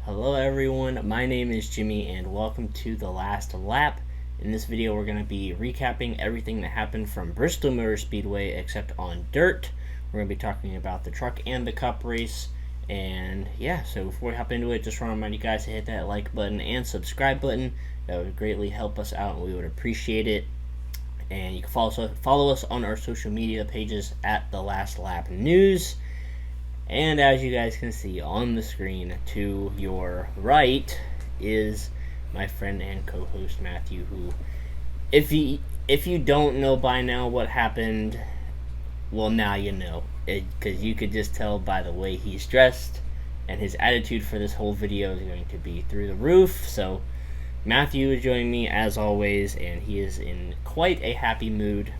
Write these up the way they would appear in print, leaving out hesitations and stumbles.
Hello everyone, my name is Jimmy and welcome to The Last Lap. In this video we're going to be recapping everything that happened from Bristol Motor Speedway except on dirt. We're going to be talking about the truck and the cup race. And yeah, so before we hop into it, just want to remind you guys to hit that like button and subscribe button. That would greatly help us out and we would appreciate it. And you can follow us on our social media pages at The Last Lap News. And as you guys can see on the screen to your right is my friend and co-host Matthew, who, if you don't know by now what happened, well, now you know, because you could just tell by the way he's dressed, and his attitude for this whole video is going to be through the roof. So Matthew is joining me as always, and he is in quite a happy mood.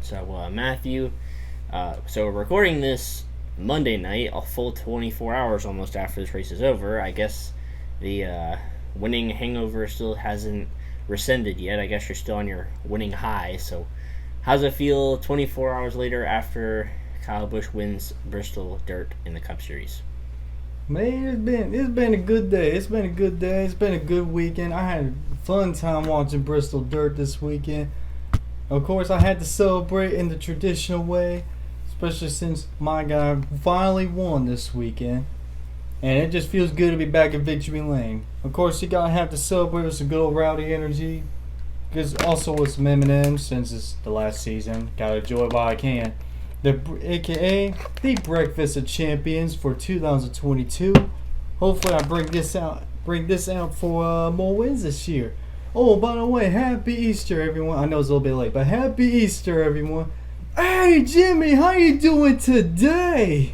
So Matthew, so we're recording this Monday night, a full 24 hours almost after this race is over. I guess the winning hangover still hasn't rescinded yet. I guess you're still on your winning high. So how's it feel 24 hours later after Kyle Busch wins Bristol Dirt in the Cup Series? Man, it's been a good day. It's been a good day. It's been a good weekend. I had a fun time watching Bristol Dirt this weekend. Of course, I had to celebrate in the traditional way, especially since my guy finally won this weekend. And it just feels good to be back in victory lane. Of course, you gotta have to celebrate with some good old rowdy energy. Because also with some M&M's, since it's the last season. Gotta enjoy it while I can. AKA the Breakfast of Champions for 2022. Hopefully I bring this out for more wins this year. Oh, by the way, happy Easter, everyone. I know it's a little bit late, but happy Easter, everyone. Hey, Jimmy, how you doing today?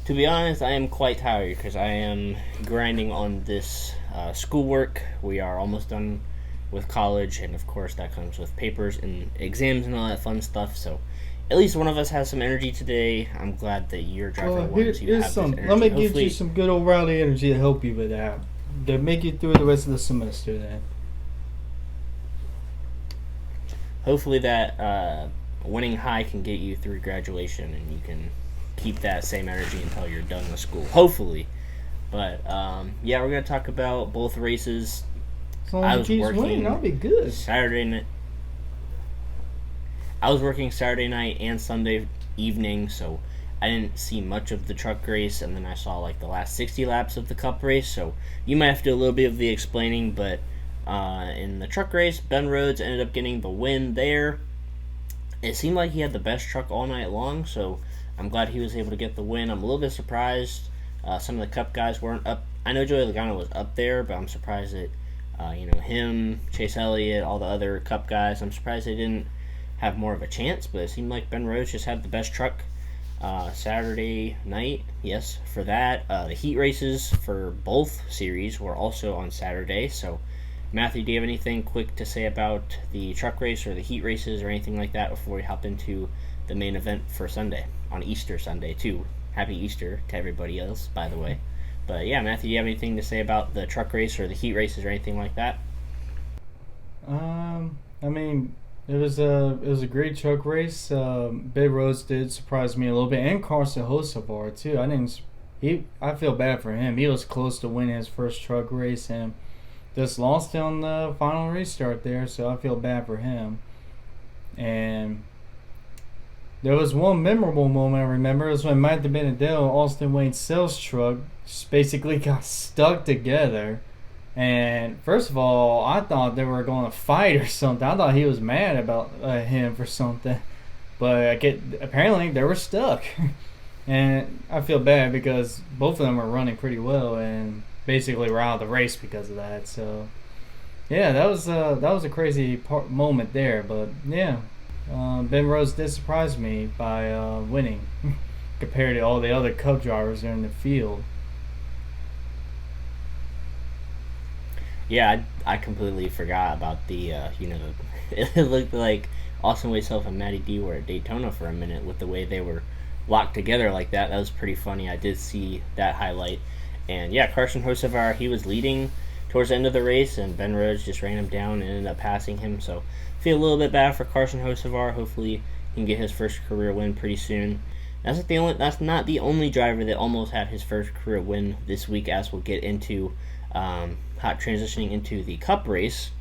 To be honest, I am quite tired because I am grinding on this schoolwork. We are almost done with college, and of course that comes with papers and exams and all that fun stuff. So at least one of us has some energy today. I'm glad that you're driving one, so you have this energy. Let me give you some good old rowdy energy to help you with that. To make you through the rest of the semester then. Hopefully that winning high can get you through graduation and you can keep that same energy until you're done with school. Hopefully. But yeah, we're going to talk about both races. As long as you keep winning, that'll be good. Saturday night. I was working Saturday night and Sunday evening, so I didn't see much of the truck race, and then I saw like the last 60 laps of the cup race, so you might have to do a little bit of the explaining, but in the truck race, Ben Rhodes ended up getting the win there. It seemed like he had the best truck all night long, so I'm glad he was able to get the win. I'm a little bit surprised some of the cup guys weren't up. I know Joey Logano was up there, but I'm surprised that him, Chase Elliott, all the other cup guys, I'm surprised they didn't have more of a chance, but it seemed like Ben Rhodes just had the best truck Saturday night. Yes, for that. The heat races for both series were also on Saturday, so Matthew, do you have anything quick to say about the truck race or the heat races or anything like that before we hop into the main event for Sunday, on Easter Sunday too? Happy Easter to everybody else, by the way. But yeah, Matthew, do you have anything to say about the truck race or the heat races or anything like that? I mean, it was a great truck race. Ben Rhodes did surprise me a little bit, and Carson Hocevar too. I feel bad for him. He was close to winning his first truck race and just lost on the final restart there, so I feel bad for him. And there was one memorable moment I remember. It was when Matt DiBenedetto, Austin Wayne's sales truck, just basically got stuck together. And first of all, I thought they were going to fight or something. I thought he was mad about him for something. But apparently they were stuck. And I feel bad because both of them were running pretty well and basically were out of the race because of that. So yeah, that was a crazy moment there. But yeah, Ben Rhodes did surprise me by winning compared to all the other Cup drivers in the field. Yeah, I completely forgot about the it looked like Austin Wade Self and Matty D were at Daytona for a minute with the way they were locked together like that. That was pretty funny. I did see that highlight. And yeah, Carson Hocevar, he was leading towards the end of the race, and Ben Rhodes just ran him down and ended up passing him. So feel a little bit bad for Carson Hocevar. Hopefully he can get his first career win pretty soon. That's not the only driver that almost had his first career win this week, as we'll get into, hot transitioning into the Cup race.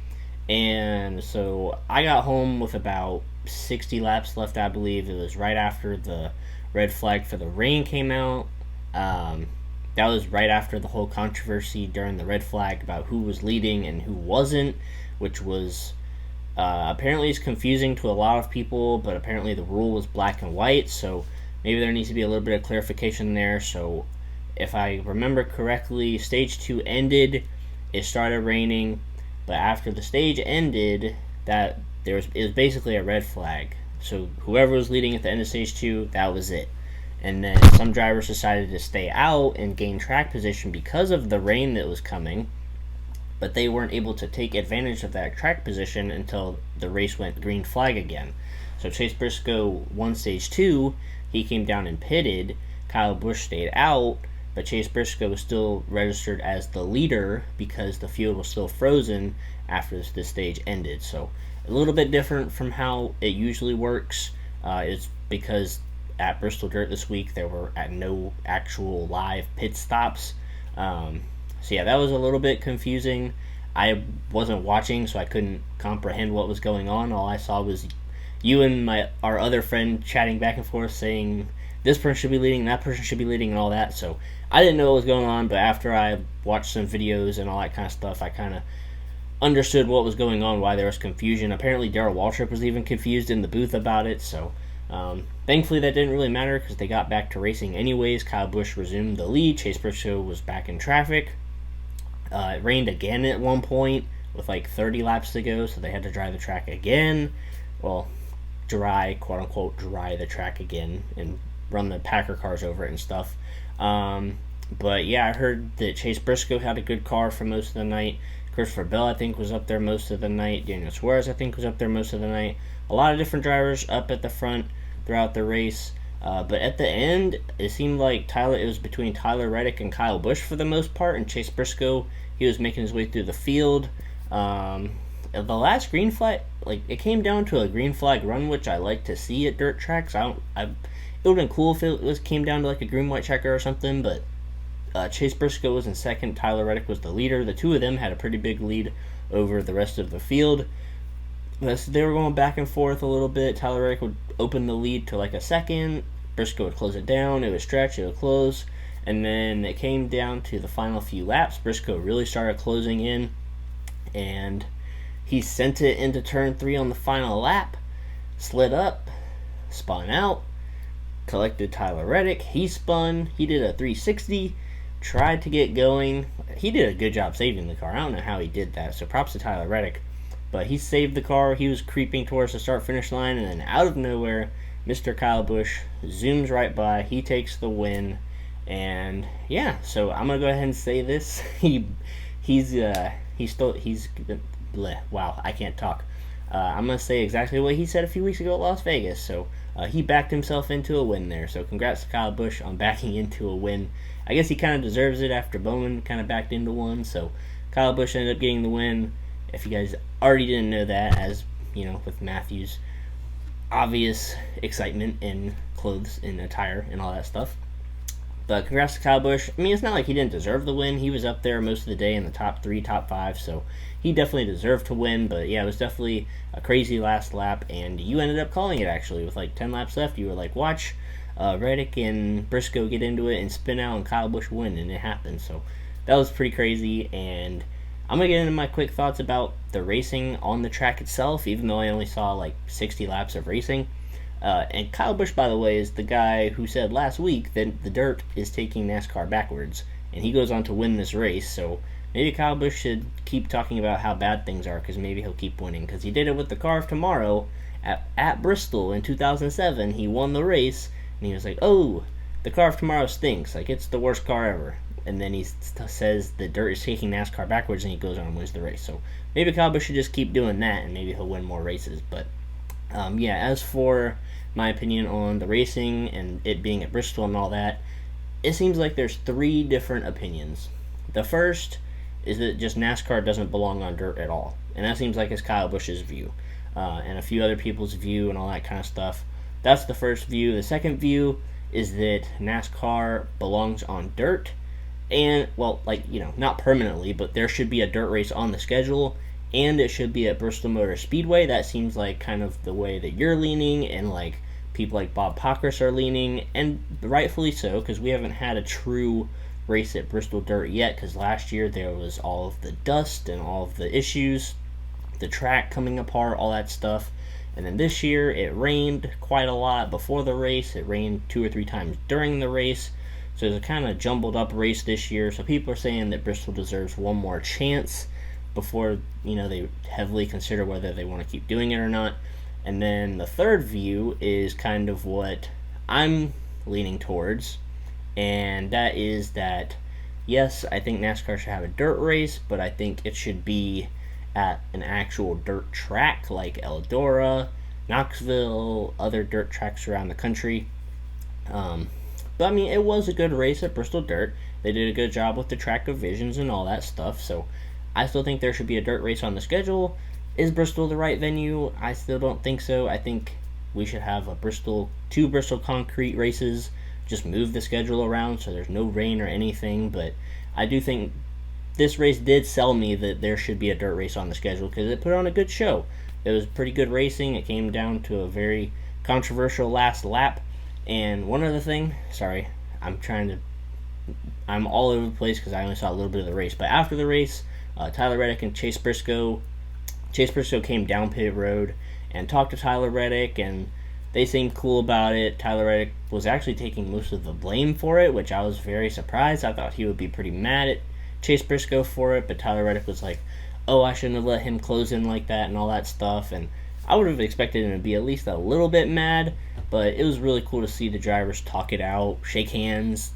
And so I got home with about 60 laps left, I believe. It was right after the red flag for the rain came out. That was right after the whole controversy during the red flag about who was leading and who wasn't, which was apparently is confusing to a lot of people, but apparently the rule was black and white, so maybe there needs to be a little bit of clarification there. So if I remember correctly, stage 2 ended, it started raining, but after the stage ended, it was basically a red flag. So whoever was leading at the end of stage 2, that was it. And then some drivers decided to stay out and gain track position because of the rain that was coming, but they weren't able to take advantage of that track position until the race went green flag again. So Chase Briscoe won stage 2, he came down and pitted, Kyle Busch stayed out, but Chase Briscoe was still registered as the leader because the field was still frozen after the stage ended. So a little bit different from how it usually works. It's because at Bristol Dirt this week there were no actual live pit stops. So yeah, that was a little bit confusing. I wasn't watching, so I couldn't comprehend what was going on. All I saw was you and our other friend chatting back and forth saying this person should be leading, that person should be leading, and all that. So I didn't know what was going on, but after I watched some videos and all that kind of stuff, I kind of understood what was going on, why there was confusion. Apparently Darrell Waltrip was even confused in the booth about it, so thankfully that didn't really matter because they got back to racing anyways. Kyle Busch resumed the lead. Chase Briscoe was back in traffic. It rained again at one point with like 30 laps to go, so they had to dry the track again. Well, quote unquote, dry the track again and run the Packer cars over it and stuff. But yeah, I heard that Chase Briscoe had a good car for most of the night. Christopher Bell, I think, was up there most of the night. Daniel Suarez, I think, was up there most of the night. A lot of different drivers up at the front throughout the race. But at the end, it seemed like it was between Tyler Reddick and Kyle Busch for the most part, and Chase Briscoe, he was making his way through the field. The last green flag, it came down to a green flag run, which I like to see at dirt tracks. It would have been cool if it came down to like a green-white checker or something, but Chase Briscoe was in second, Tyler Reddick was the leader. The two of them had a pretty big lead over the rest of the field. They were going back and forth a little bit. Tyler Reddick would open the lead to like a second. Briscoe would close it down. It would stretch. It would close. And then it came down to the final few laps. Briscoe really started closing in. And he sent it into turn 3 on the final lap. Slid up. Spun out. Collected Tyler Reddick. He spun. He did a 360. Tried to get going. He did a good job saving the car. I don't know how he did that. So props to Tyler Reddick. But he saved the car. He was creeping towards the start-finish line, and then out of nowhere, Mr. Kyle Busch zooms right by. He takes the win, and yeah. So I'm gonna go ahead and say this: wow, I can't talk. I'm gonna say exactly what he said a few weeks ago at Las Vegas. So he backed himself into a win there. So congrats to Kyle Busch on backing into a win. I guess he kind of deserves it after Bowman kind of backed into one. So Kyle Busch ended up getting the win. If you guys already didn't know that, as you know, with Matthew's obvious excitement in clothes and attire and all that stuff. But congrats to Kyle Busch. I mean, it's not like he didn't deserve the win. He was up there most of the day in the top 3, top 5, so he definitely deserved to win. But yeah, it was definitely a crazy last lap, and you ended up calling it actually with like 10 laps left. You were like, watch Reddick and Briscoe get into it and spin out and Kyle Busch win, and it happened. So that was pretty crazy, and I'm going to get into my quick thoughts about the racing on the track itself, even though I only saw like 60 laps of racing. And Kyle Busch, by the way, is the guy who said last week that the dirt is taking NASCAR backwards, and he goes on to win this race. So maybe Kyle Busch should keep talking about how bad things are, because maybe he'll keep winning, because he did it with the car of tomorrow at Bristol in 2007. He won the race, and he was like, oh, the car of tomorrow stinks. Like, it's the worst car ever. And then he says the dirt is taking NASCAR backwards, and he goes on and wins the race. So maybe Kyle Busch should just keep doing that, and maybe he'll win more races. But yeah, as for my opinion on the racing and it being at Bristol and all that, it seems like there's 3 different opinions. The first is that just NASCAR doesn't belong on dirt at all, and that seems like it's Kyle Busch's view, and a few other people's view and all that kind of stuff. That's the first view. The second view is that NASCAR belongs on dirt, and well, like, not permanently, but there should be a dirt race on the schedule, and it should be at Bristol Motor Speedway. That seems like kind of the way that you're leaning, and like people like Bob Pockris are leaning, and rightfully so, because we haven't had a true race at Bristol Dirt yet, because last year there was all of the dust and all of the issues, the track coming apart, all that stuff. And then this year it rained quite a lot before the race. It rained 2 or 3 times during the race. So it's a kind of jumbled up race this year. So people are saying that Bristol deserves one more chance before, they heavily consider whether they want to keep doing it or not. And then the third view is kind of what I'm leaning towards, and that is that, yes, I think NASCAR should have a dirt race, but I think it should be at an actual dirt track like Eldora, Knoxville, other dirt tracks around the country. But I mean, it was a good race at Bristol Dirt. They did a good job with the track divisions and all that stuff, so I still think there should be a dirt race on the schedule. Is Bristol the right venue? I still don't think so. I think we should have two Bristol concrete races, just move the schedule around so there's no rain or anything. But I do think this race did sell me that there should be a dirt race on the schedule, because it put on a good show. It was pretty good racing. It came down to a very controversial last lap. And one other thing, sorry, I'm all over the place because I only saw a little bit of the race. But after the race, Tyler Reddick and Chase Briscoe came down pit road and talked to Tyler Reddick, and they seemed cool about it. Tyler Reddick was actually taking most of the blame for it, which I was very surprised. I thought he would be pretty mad at Chase Briscoe for it, but Tyler Reddick was like, oh, I shouldn't have let him close in like that and all that stuff. And I would have expected him to be at least a little bit mad, but it was really cool to see the drivers talk it out, shake hands.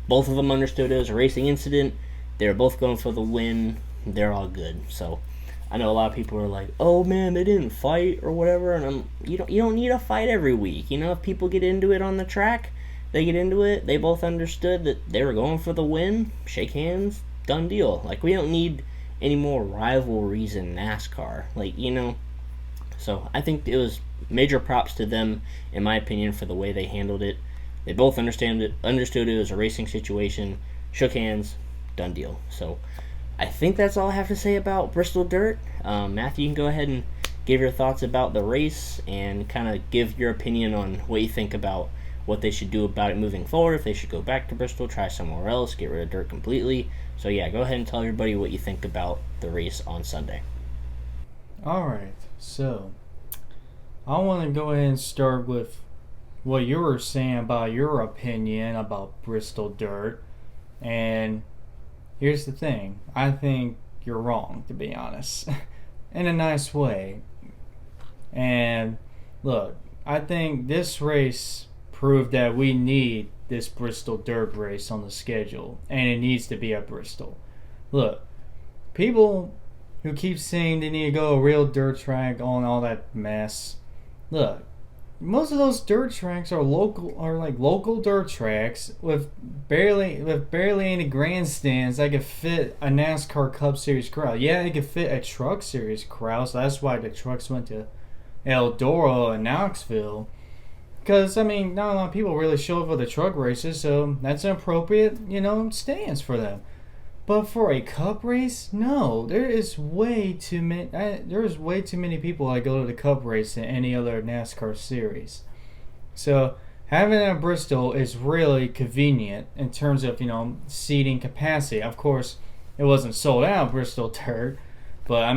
Both of them understood it was a racing incident. They were both going for the win. They're all good. So I know a lot of people are like, oh man, they didn't fight or whatever, and you don't need a fight every week. If people get into it on the track, they get into it. They both understood that they were going for the win. Shake hands, done deal. Like, we don't need any more rivalries in NASCAR. So I think it was major props to them, in my opinion, for the way they handled it. They both understood it was a racing situation, shook hands, done deal. So I think that's all I have to say about Bristol Dirt. Matthew, you can go ahead and give your thoughts about the race and kind of give your opinion on what you think about what they should do about it moving forward, if they should go back to Bristol, try somewhere else, get rid of dirt completely. So yeah, go ahead and tell everybody what you think about the race on Sunday. Alright, so I want to go ahead and start with what you were saying about your opinion about Bristol Dirt. And here's the thing. I think you're wrong, to be honest. In a nice way. And look, I think this race proved that we need this Bristol Dirt race on the schedule. And it needs to be at Bristol. Look, people who keep saying they need to go a real dirt track on all that mess. Look, most of those dirt tracks are local dirt tracks with barely any grandstands that could fit a NASCAR Cup Series crowd. Yeah, it could fit a Truck Series crowd, so that's why the trucks went to Eldora and Knoxville. Because, not a lot of people really show up for the truck races, so that's an appropriate, stance for them. But for a Cup race, no. There's way too many people that go to the Cup race than any other NASCAR series. So having it at Bristol is really convenient in terms of seating capacity. Of course, it wasn't sold out Bristol Dirt, but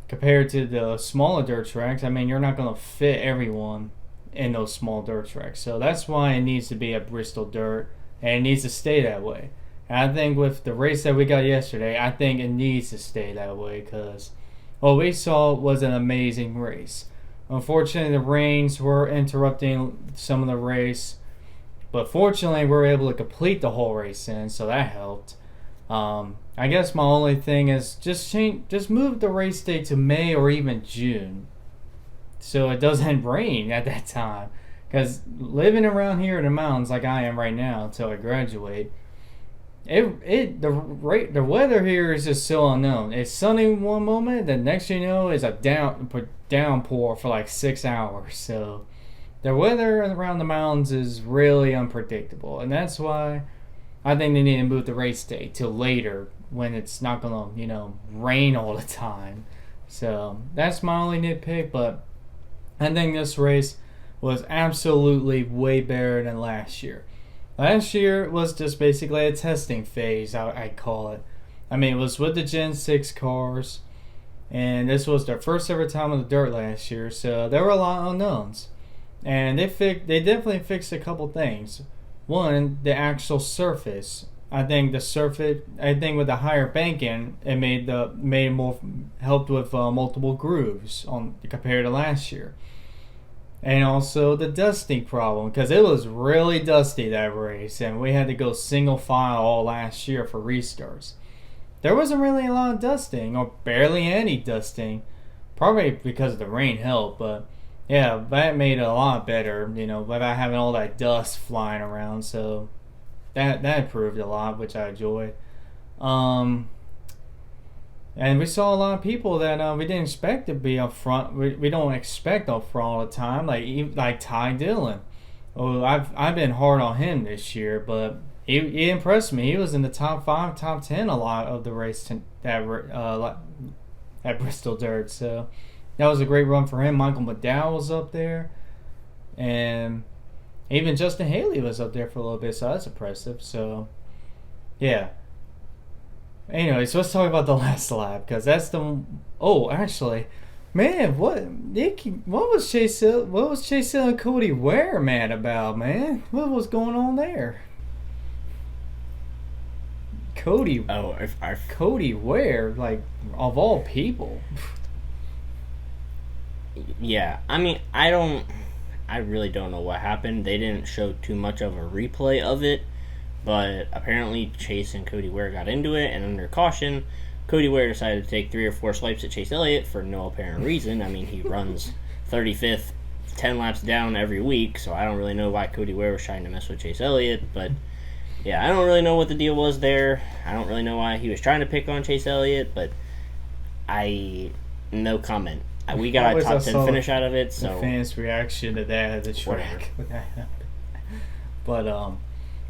compared to the smaller dirt tracks, you're not going to fit everyone in those small dirt tracks. So that's why it needs to be at Bristol Dirt, and it needs to stay that way. And I think with the race that we got yesterday, I think it needs to stay that way, because what we saw was an amazing race. Unfortunately, the rains were interrupting some of the race, but fortunately, we were able to complete the whole race in, so that helped. I guess my only thing is just move the race date to May or even June, so it doesn't rain at that time. Because living around here in the mountains like I am right now until I graduate, the weather here is just so unknown. It's sunny one moment, the next you know is a downpour for like 6 hours. So the weather around the mountains is really unpredictable, and that's why I think they need to move the race day till later when it's not gonna, rain all the time. So that's my only nitpick, but I think this race was absolutely way better than last year. Last year was just basically a testing phase, I'd call it. I mean, it was with the Gen 6 cars, and this was their first ever time on the dirt last year, so there were a lot of unknowns. And they definitely fixed a couple things. One, the actual surface. I think with the higher banking, it made more helped with multiple grooves on compared to last year. And also the dusting problem, because it was really dusty that race, and we had to go single file all last year for restarts. There wasn't really a lot of dusting, or barely any dusting, probably because the rain helped, but yeah, that made it a lot better, without having all that dust flying around, so that improved a lot, which I enjoyed. And we saw a lot of people that we didn't expect to be up front. We don't expect up front all the time, like Ty Dillon. Oh, I've been hard on him this year, but he impressed me. He was in the top 5, top 10 a lot of the race at Bristol Dirt. So that was a great run for him. Michael McDowell was up there, and even Justin Haley was up there for a little bit. So that's impressive. So yeah. Anyways, let's talk about the last lap, because that's the. Oh, actually, man, what was Chase Hill and Cody Ware mad about, man? What was going on there? Cody Ware, like, of all people. Yeah, I mean, I really don't know what happened. They didn't show too much of a replay of it. But apparently Chase and Cody Ware got into it, and under caution, Cody Ware decided to take 3 or 4 swipes at Chase Elliott for no apparent reason. I mean, he runs 35th, 10 laps down every week, so I don't really know why Cody Ware was trying to mess with Chase Elliott. But, yeah, I don't really know what the deal was there. I don't really know why he was trying to pick on Chase Elliott, but no comment. We got a top 10 finish out of it, so. The fans' reaction to that at the track. But,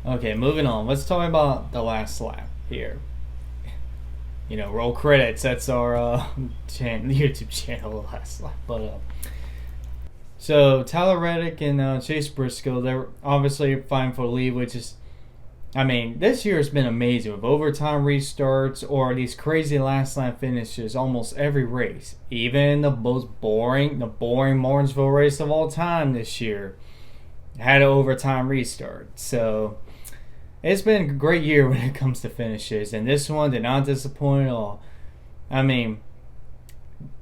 okay, moving on. Let's talk about the last lap here. Roll credits. That's our YouTube channel, the last lap. But so Tyler Reddick and Chase Briscoe, they're obviously fighting for the lead, which is, I mean, this year has been amazing with overtime restarts or these crazy last lap finishes almost every race. Even the boring Martinsville race of all time this year had an overtime restart. So it's been a great year when it comes to finishes, and this one did not disappoint at all. I mean,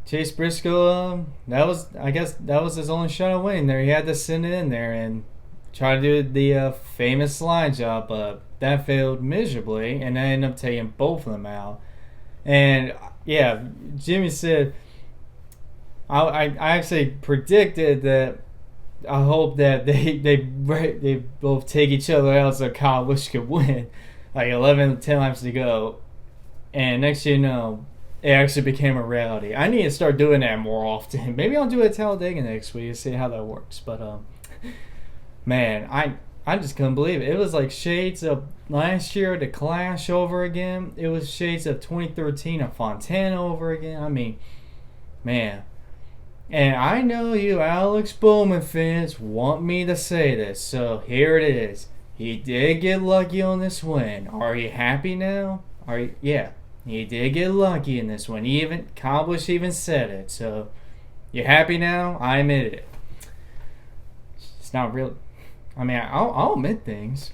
Chase Briscoe, that was his only shot at winning there. He had to send it in there and try to do the famous slide job, but that failed miserably, and I ended up taking both of them out. And yeah, Jimmy said, I actually predicted that. I hope that they both take each other out so Kyle Busch could win. Like 10 laps to go. And next thing you know, it actually became a reality. I need to start doing that more often. Maybe I'll do it at Talladega next week and see how that works. But, man, I just couldn't believe it. It was like shades of last year, the Clash over again. It was shades of 2013 of Fontana over again. I mean, man. And I know you Alex Bowman fans want me to say this, so here it is. He did get lucky on this win. Are you happy now? Yeah, he did get lucky in this one. Kyle Busch even said it. So, you happy now? I admit it. It's not real. I mean, I'll admit things.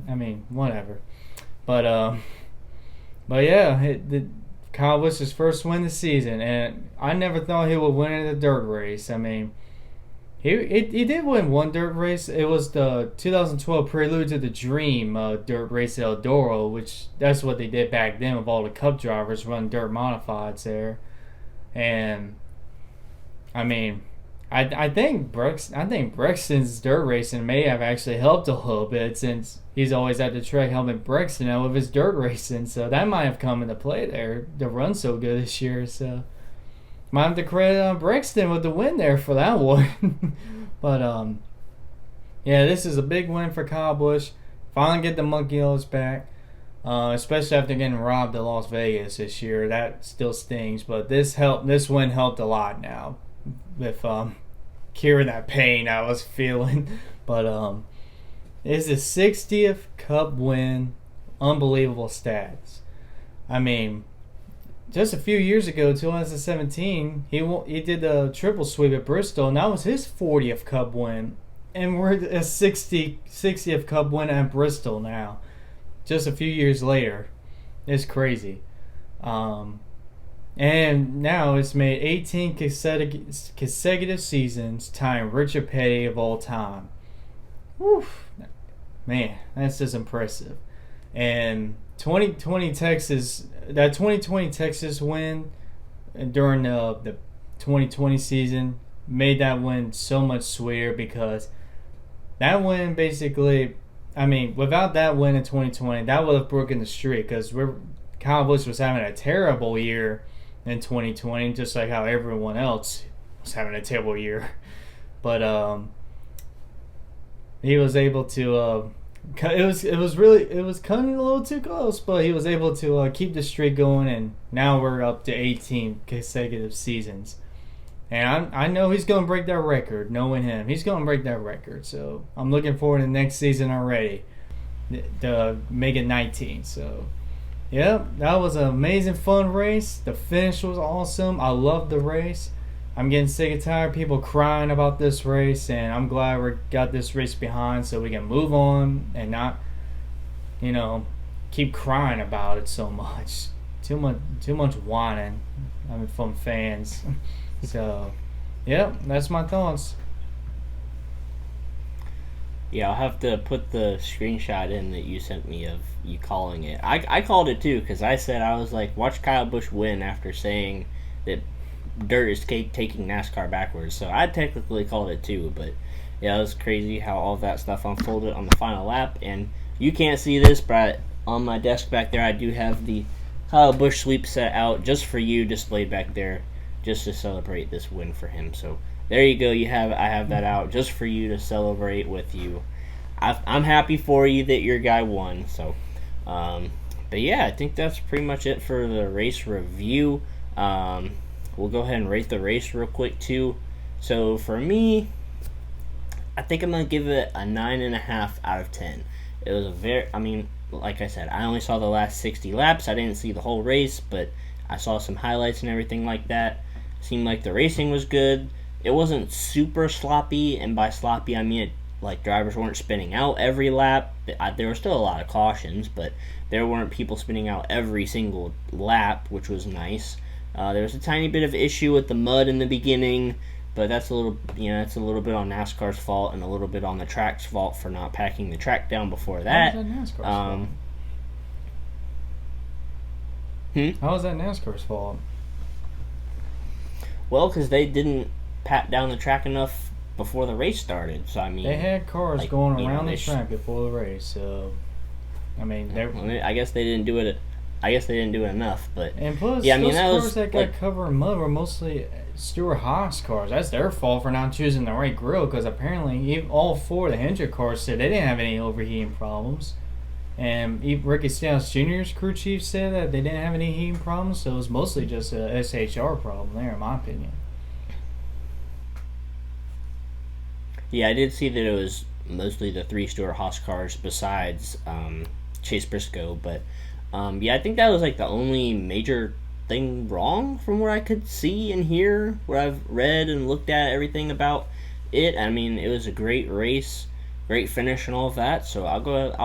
I mean, whatever. But yeah, Kyle Busch's first win this season, and I never thought he would win in a dirt race. I mean, he did win one dirt race. It was the 2012 Prelude to the Dream dirt race at Eldora, which that's what they did back then with all the Cup drivers running dirt modifieds there. And I mean, I think Brexton's dirt racing may have actually helped a little bit, since he's always at the track helping Brexton out with his dirt racing. So that might have come into play there to run so good this year. So might have to credit Brexton with the win there for that one. But Yeah, this is a big win for Kyle Busch. Finally get the monkey nose back. Especially after getting robbed at Las Vegas this year. That still stings, but this win helped a lot now with curing that pain I was feeling. But it's the 60th Cup win. Unbelievable stats. I mean, just a few years ago, 2017, he did the triple sweep at Bristol, and that was his 40th Cup win. And we're a 60th Cup win at Bristol now. Just a few years later. It's crazy. And now it's made 18 consecutive seasons, tying Richard Petty of all time. Whew. Man, that's just impressive. And 2020 Texas win during the 2020 season made that win so much sweeter because that win basically, I mean, without that win in 2020, that would have broken the streak because Kyle Busch was having a terrible year in 2020, just like how everyone else was having a terrible year. But he was able to. It was cutting a little too close, but he was able to keep the streak going, and now we're up to 18 consecutive seasons. And I know he's going to break that record, knowing him. He's going to break that record. So I'm looking forward to next season already to make it 19. So, yeah, that was an amazing, fun race. The finish was awesome. I loved the race. I'm getting sick and tired of people crying about this race, and I'm glad we got this race behind so we can move on and not, keep crying about it so much. Too much whining. From fans. So, yeah, that's my thoughts. Yeah, I'll have to put the screenshot in that you sent me of you calling it. I called it too because I said, I was like, watch Kyle Busch win after saying that Dirt is taking NASCAR backwards. So I technically called it too, but yeah, it was crazy how all that stuff unfolded on the final lap. And you can't see this, but on my desk back there, I do have the Kyle Busch sweep set out just for you, displayed back there, just to celebrate this win for him. So there you go. I have that out just for you to celebrate with you. I'm happy for you that your guy won. So, but yeah, I think that's pretty much it for the race review. We'll go ahead and rate the race real quick too. So for me, I think I'm gonna give it a 9.5 out of 10. It was like I said, I only saw the last 60 laps. I didn't see the whole race, but I saw some highlights and everything like that. Seemed like the racing was good. It wasn't super sloppy, and by sloppy I mean drivers weren't spinning out every lap. There were still a lot of cautions, but there weren't people spinning out every single lap, which was nice. There was a tiny bit of issue with the mud in the beginning, but that's a little bit on NASCAR's fault and a little bit on the track's fault for not packing the track down before that. How was that NASCAR's fault? How was that NASCAR's fault? Well, because they didn't pat down the track enough before the race started. So they had cars going around the track before the race. So I guess they didn't do it. I guess they didn't do it enough, but and plus, those cars that got covered in mud were mostly Stewart Haas cars. That's their fault for not choosing the right grill, because apparently all four of the Hendrick cars said they didn't have any overheating problems, and Ricky Stenhouse Jr.'s crew chief said that they didn't have any heating problems. So it was mostly just a SHR problem there, in my opinion. Yeah, I did see that it was mostly the three Stewart Haas cars besides Chase Briscoe, but. I think that was the only major thing wrong from where I could see and hear, where I've read and looked at everything about it. I mean, it was a great race, great finish, and all of that. So I'll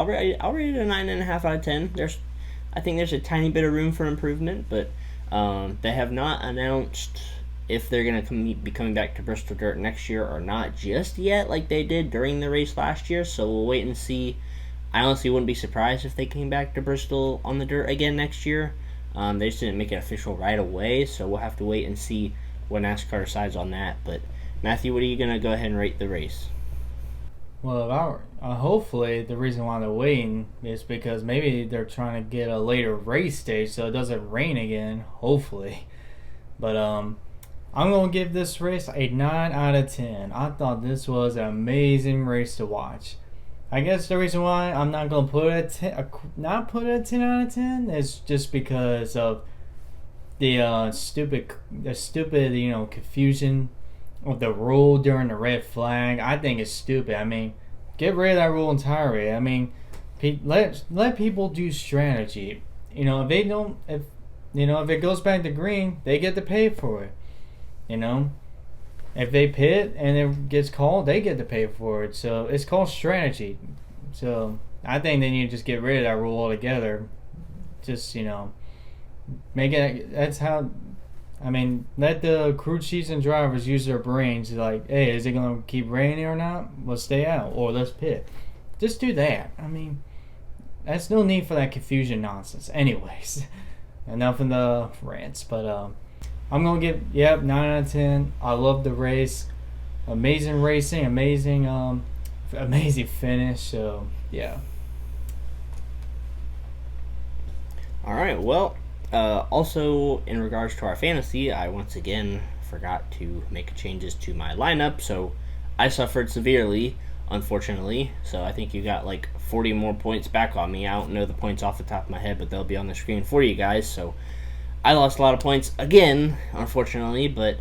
rate it a 9.5 out of 10. I think there's a tiny bit of room for improvement, but they have not announced if they're gonna be coming back to Bristol Dirt next year or not just yet, like they did during the race last year. So we'll wait and see. I honestly wouldn't be surprised if they came back to Bristol on the dirt again next year. They just didn't make it official right away, so we'll have to wait and see what NASCAR decides on that. But, Matthew, what are you going to go ahead and rate the race? Well, hopefully the reason why they're waiting is because maybe they're trying to get a later race day so it doesn't rain again, hopefully. But I'm going to give this race a 9 out of 10. I thought this was an amazing race to watch. I guess the reason why I'm not going to put it not put it a 10 out of 10 is just because of the stupid confusion of the rule during the red flag. I think it's stupid. I mean, get rid of that rule entirely. I mean, let people do strategy. If they don't, if it goes back to green, they get to pay for it. If they pit and it gets called, they get to pay for it. So it's called strategy. So I think they need to just get rid of that rule altogether. Just make it. That's how. I mean, let the crew chiefs and drivers use their brains. Like, hey, is it gonna keep raining or not? Let's stay out or let's pit. Just do that. I mean, that's no need for that confusion nonsense. Anyways, enough of the rants. But I'm gonna give 9 out of 10. I love the race. Amazing racing. Amazing finish. So yeah. All right. Well. Also, in regards to our fantasy, I once again forgot to make changes to my lineup, so I suffered severely, unfortunately. So I think you got like 40 more points back on me. I don't know the points off the top of my head, but they'll be on the screen for you guys. So I lost a lot of points again, unfortunately, but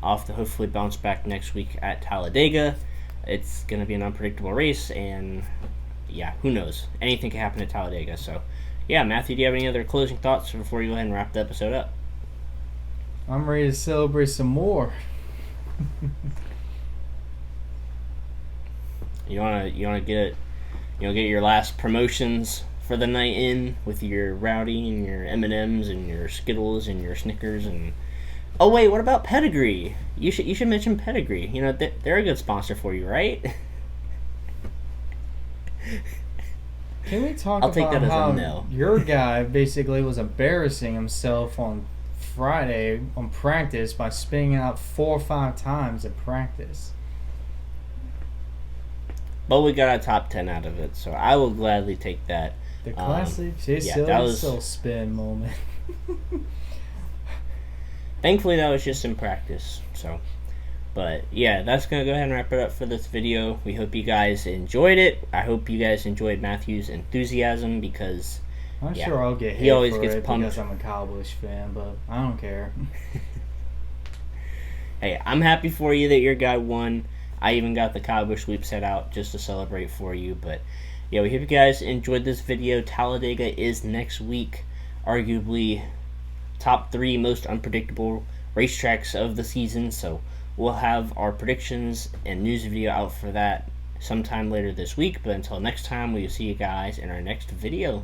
I'll have to hopefully bounce back next week at Talladega. It's going to be an unpredictable race, and yeah, who knows? Anything can happen at Talladega, so... Yeah, Matthew, do you have any other closing thoughts before you go ahead and wrap the episode up? I'm ready to celebrate some more. You wanna get your last promotions for the night in with your Rowdy and your M&Ms and your Skittles and your Snickers and oh wait, what about Pedigree? You should mention Pedigree. They're a good sponsor for you, right? Can we talk I'll about take that as how a no. Your guy basically was embarrassing himself on Friday on practice by spinning out 4 or 5 times in practice? But we got a top 10 out of it, so I will gladly take that. The classic Silly spin moment. Thankfully, that was just in practice, so... But yeah, that's going to go ahead and wrap it up for this video. We hope you guys enjoyed it. I hope you guys enjoyed Matthew's enthusiasm because... I'm sure I'll get hit always for gets it pumped. because I'm a Cowboys fan, but I don't care. Hey, I'm happy for you that your guy won. I even got the Cowboy sweep set out just to celebrate for you. But yeah, we hope you guys enjoyed this video. Talladega is next week. Arguably top 3 most unpredictable racetracks of the season. So... We'll have our predictions and news video out for that sometime later this week. But until next time, we will see you guys in our next video.